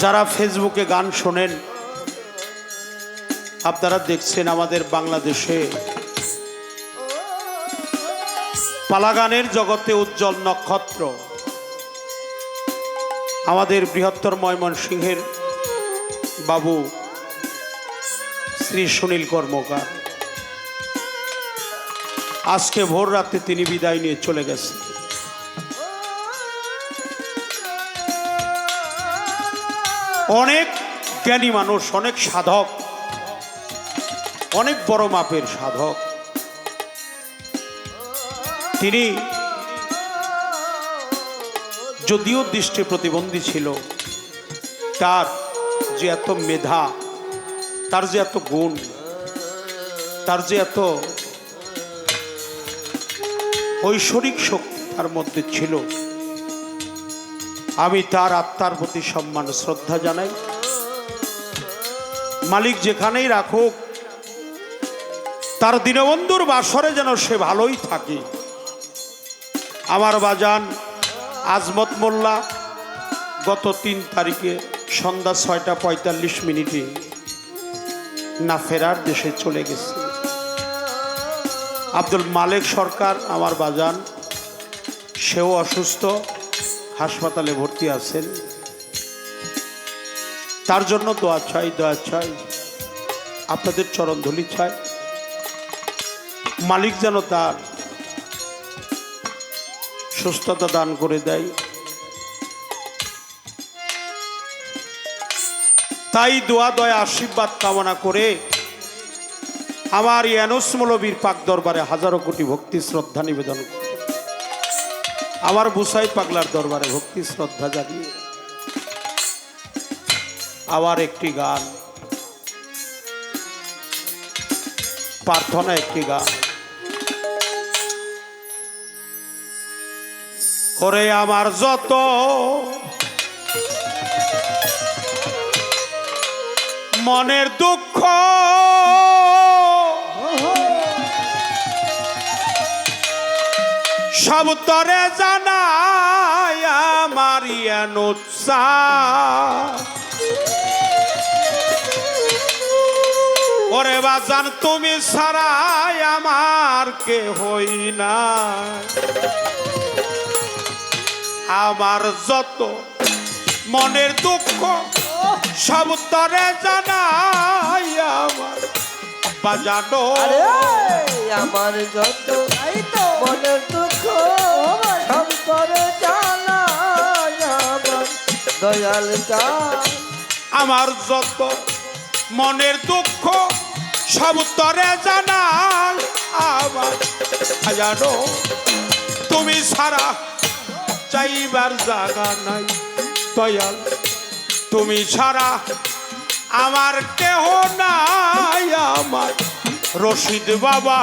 যারা ফেসবুকে গান শোনেন, আপনারা দেখছেন আমাদের বাংলাদেশে পালা গানের জগতে উজ্জ্বল নক্ষত্র আমাদের বৃহত্তর ময়মনসিংহের বাবু শ্রী সুনীল কর্মকার। আজকে ভোর রাতে তিনি বিদায় নিয়ে চলে গেছেন। অনেক জ্ঞানী মানুষ, অনেক সাধক, অনেক বড় মাপের সাধক। তিনি যদিও দৃষ্টি প্রতিবন্ধী ছিল, তার যে এত মেধা, তার যে এত গুণ, তার যে এত ঐশ্বরিক শক্তি তার মধ্যে ছিল, আমি তার আত্মার প্রতি সম্মান শ্রদ্ধা জানাই। মালিক যেখানেই রাখুক, তার দীনবন্ধুর বাসরে যেন সে ভালোই থাকে। আমার বাজান আজমত মোল্লা গত ৩ তারিখে সন্ধ্যা ৬টা ৪৫ মিনিটে না ফেরার দেশে চলে গেছে। আব্দুল মালেক সরকার আমার বাজান, সেও অসুস্থ, হাসপাতালে ভর্তি আছেন। তার জন্য দোয়া চাই, দোয়া চাই, আপনাদের চরণধুলি চাই। মালিক যেন তার সুস্থতা দান করে দেয়। তাই দোয়া দয়া আশীর্বাদ কামনা করে আমার ইয়ানুস মৌলবীর পাক দরবারে হাজারো কোটি ভক্তি শ্রদ্ধা নিবেদন করে, আমার বুসাই পাগলার দরবারে ভক্তি শ্রদ্ধা জানিয়ে আবার একটি গান, প্রার্থনা একটি গান। ওরে আমার যত মনের দুঃখ, সব তরে জানাই আমার ইয়ানুসা। ওরে বাজান তুমি ছাড়াই আমার কে হই না। আমার যত মনের দুঃখ সব তরে জানাই আমার বাজানো। আমার যত মনের দুঃখ সব তরে জানাই আমার দয়াল চাঁদ। আমার যত মনের দুঃখ সব তরে জানাই আমার বাজানো। তুমি ছাড়া চাইবার জায়গা নাই দয়াল, তুমি ছাড়া আমার কেহ নাই। আমার রশিদ বাবা,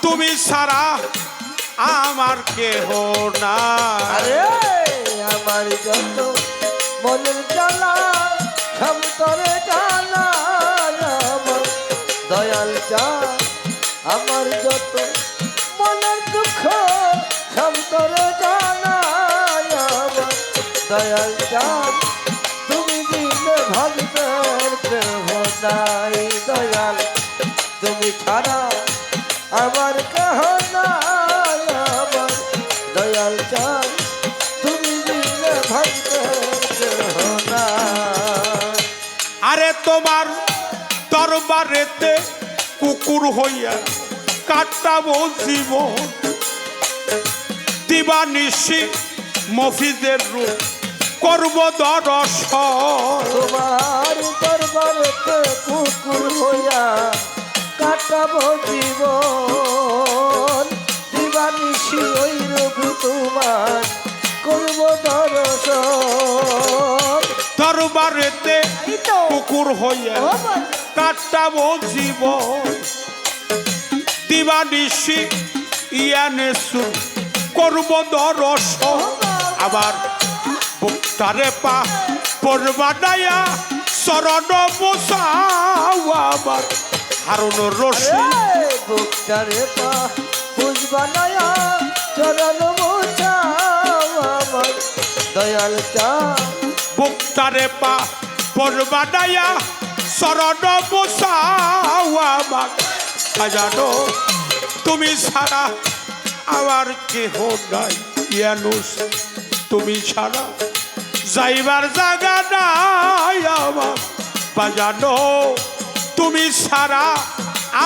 তুমি ছাড়া আমার কেহ নাই। আমার যত মনের জ্বালা সব তরে জানা আমার দয়াল চাঁদ। আমার যত মনের দুঃখ সব তরে জানা আমার দয়াল চাঁদ। তুমি দিলে ভক্তের প্রেম নাই দয়াল, তুমি ছাড়া আমার কেহ নাই আমার দয়াল চাঁদ। তুমি দিলে ভক্তের প্রেম নাই। আরে তোমার দরবারেতে কুকুর হইয়া কাটাবো জীবন, দিবানিশি মফিজের রূপ করব দর্শন। তোমার দরবারেতে কুকুর হইয়া কাটাবো জীবন, দিবানিশি ওই রূপ তোমার করব দর্শন। দরবারেতে কুকুর হইয়া কাটাবো জীবন, দিবানিশি ইয়ানেসু করব দর্শন। আবার বুকটারে পা পরবানায়া শরণ মুসাও আমার হারুন রশিদ। বুকটারে পা পুজবানায়া চরণ মুছাও আমার দয়াল চাঁদ। বুকটারে পা পরবানায়া শরণ বসাও আমার বাজানো তুমি ছাড়া আমার কেহ নাই ইয়ানুস তুমি ছাড়া যাইবার জায়গা নাই আমার বাজানো তুমি ছাড়া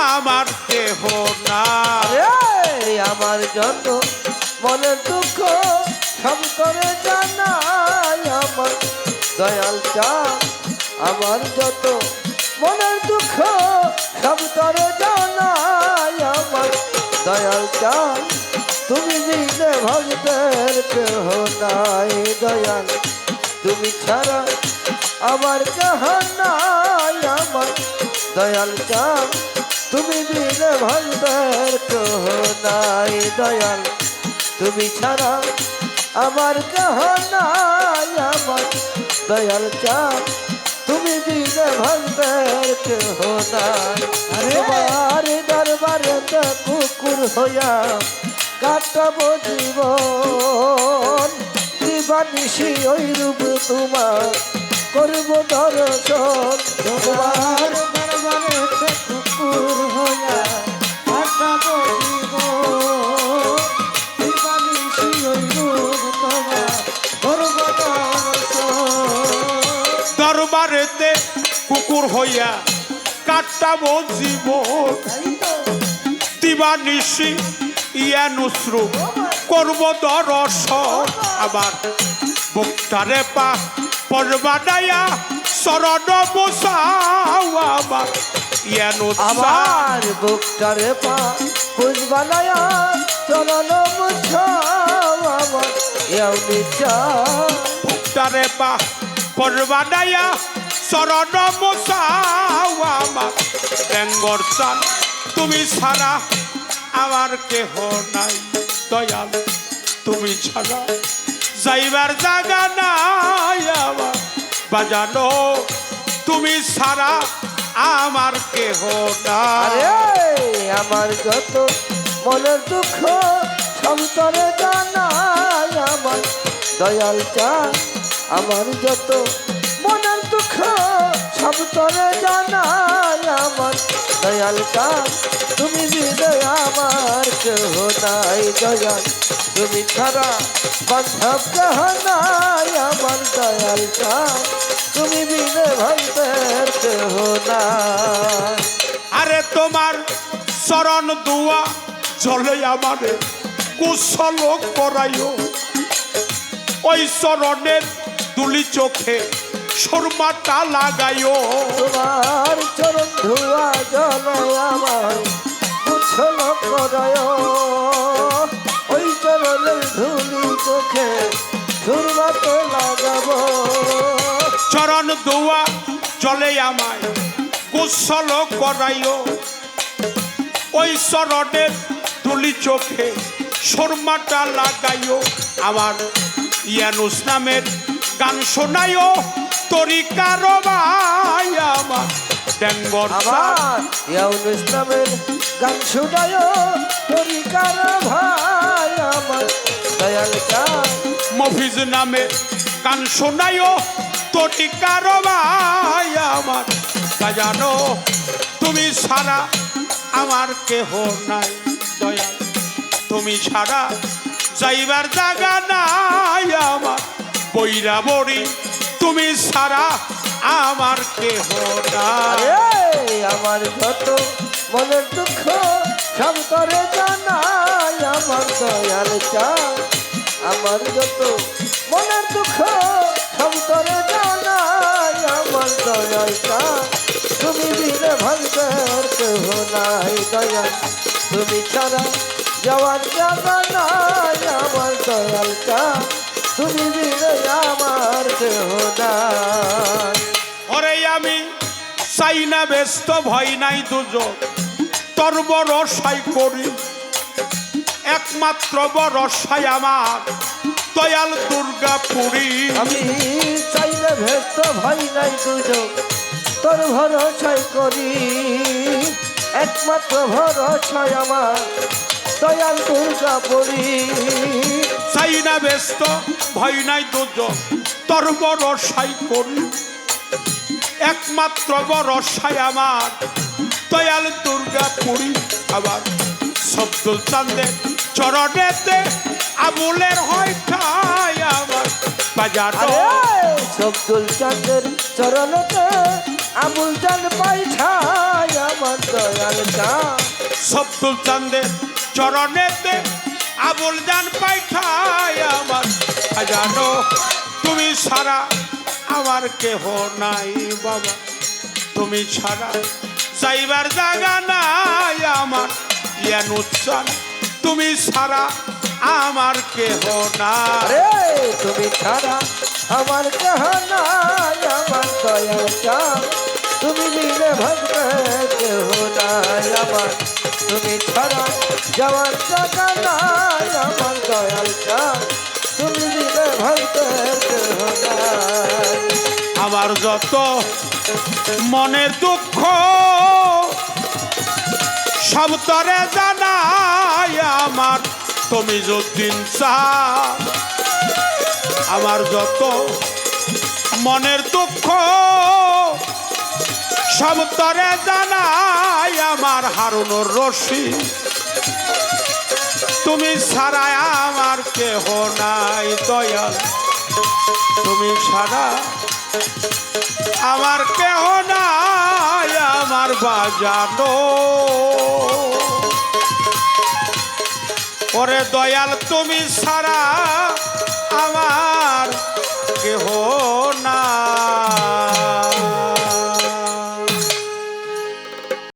আমার কেহ নাই আমার যত মনের দুঃখ সব করে জানাই আমার দয়াল চাঁদ আমার যত মনের দুঃখ সব করে জানাই আমার দয়াল চাঁদ তুমি বিনে ভক্তের কেহ নাই দয়াল তুমি ছাড়া আমার কেহ নাই আমার দয়াল চাঁদ তুমি বিনে ভক্তের কেহ নাই দয়াল তুমি ছাড়া আমার কেহ নাই আমার দয়াল চাঁদ তুমি বিনে ভক্তের কেহ নাই তোমার দরবারে কুকুর হইয়া কাটাবো জীবন দিবানিশি ওই রূপ তোমার করব দর্শন তোমার দরবারে কুকুর হইয়া কাটাবো জীবন দিবানিশি ওই রূপ তোমার করব দর্শন দরবারেতে কুকুর হইয়া কাটাবো জীবন দিবানিশি ইয়ানুস রূপ করব দর্শন আবার বুকটারে পা পরবানায়া শরণ বসাও আমার ইয়ানুস আমার বুকটারে পা ফুল বানায়া চরণ মুছাও আমার ইয়াউনিচা বুকটারে পা পরবানায়া শরণ বসাও আমার বেঙ্গর চান তুমি ছাড়া আমার কেহ নাই দয়াল তুমি ছাড়া যাইবার জায়গা নাই আমার বাজানো তুমি ছাড়া আমার কেহ নাই আরে আমার যত মনের দুঃখ সন্তরে জানাই আমার দয়াল চাঁদ আমার যত মনের দুঃখ সন্তরে জানাই আমার দয়াল চাঁদ তুমি বিদয় আমার কেহ নাই দয়াল তুমি ছাড়া বান্ধব কেহ নাই আমার দয়াল চাঁদ তুমি বিদয় ভক্তের কেহ নাই আরে তোমার চরণ দুয়া জলে আমারে কুশল করাইও ওই চরণের দুলি চোখে সুরমাটা লাগাইও তোমার চরণ ধোয়া জলে আমার মুছল করায় ওই চরণের ধুলি চোখে সুরমাতে লাগাবো চরণ দুয়া জলে আমায় কুশল করাইও ওই চরণের দুলি চোখে সুরমাটা লাগাইও আমার ইয়ানুস নামের গান শোনাইও তরিকার ভাই আমার ডেঙ্গর আমার ইয়াউনিস নামের গান শুনায় তরিকার ভাই আমার দয়াল চাঁদ মফিজ নামে গান শোনাইও তরিকার ভাই আমার বাজানো তুমি ছাড়া আমার কেহ নাই দয়াল তুমি ছাড়া যাইবার জায়গা নাই আমার বইরা বড়ি তুমি ছাড়া আমার কেহ নাই আমার যত মনের দুঃখ সব করে জানাই আমার দয়াল চাঁদ আমার যত মনের দুঃখ সব করে জানাই আমার দয়াল চাঁদ তুমি বিনে ভক্তের কেহ নাই দয়াল তুমি ছাড়া যাওয়ার জায়গা নাই আমার দয়াল চাঁদ তুমি বিনে আমার কেহ নাই ওরে আমি চাই না ব্যস্ত ভয় নাই দুজন তোর বরসাই করি একমাত্র বরসাই আমার দয়াল দুর্গাপুরী আমি চাইলে ভেস্ত ভয় নাই দুজন তোর ভরসাই করি একমাত্র ভরসাই আমার দয়াল দুর্গাপুরী চাই না ব্যস্ত ভয় নাই দুজন তোর ভরসাই করি, একমাত্র ভরসায় আমার দয়াল দুর্গাপুরী। আবার শব্দুল চাঁদের চরণেতে আবুলের হয় ঠাই আমার বাজানো। শব্দুল চাঁদের চরণতে আবুল চাঁদ পাই ঠাই আমার দয়াল চাঁদ। শব্দুল চাঁদের চরণেতে আবুল জান পাই ঠাই আমার বাজানো। তুমি ছাড়া আমার কেহ নাই বাবা, তুমি ছাড়া যাইবার জায়গা নাই আমার ইয়ানুচ্চান। তুমি ছাড়া আমার কেহ নাই, তুমি ছাড়া আমার কেহ নাই আমার দয়াল চাঁদ। তুমি বিনে ভক্তের কেহ নাই আমার, তুমি ছাড়া যাওয়ার জায়গা নাই আমার দয়াল চাঁদ। তুমি বিনে ভক্তের কেহ নাই। আমার যত মনের দুঃখ সব তরে জানাই আমার তুমি যদ্দিন চাও। আমার যত মনের দুঃখ সব তরে জানাই আমার হারুনুর রশিদ। তুমি ছাড়া আমার কেহ নাই দয়াল, তুমি ছাড়া আমার কেহ নাই আমার বাজানো। ওরে দয়াল তুমি ছাড়া আমার কেহ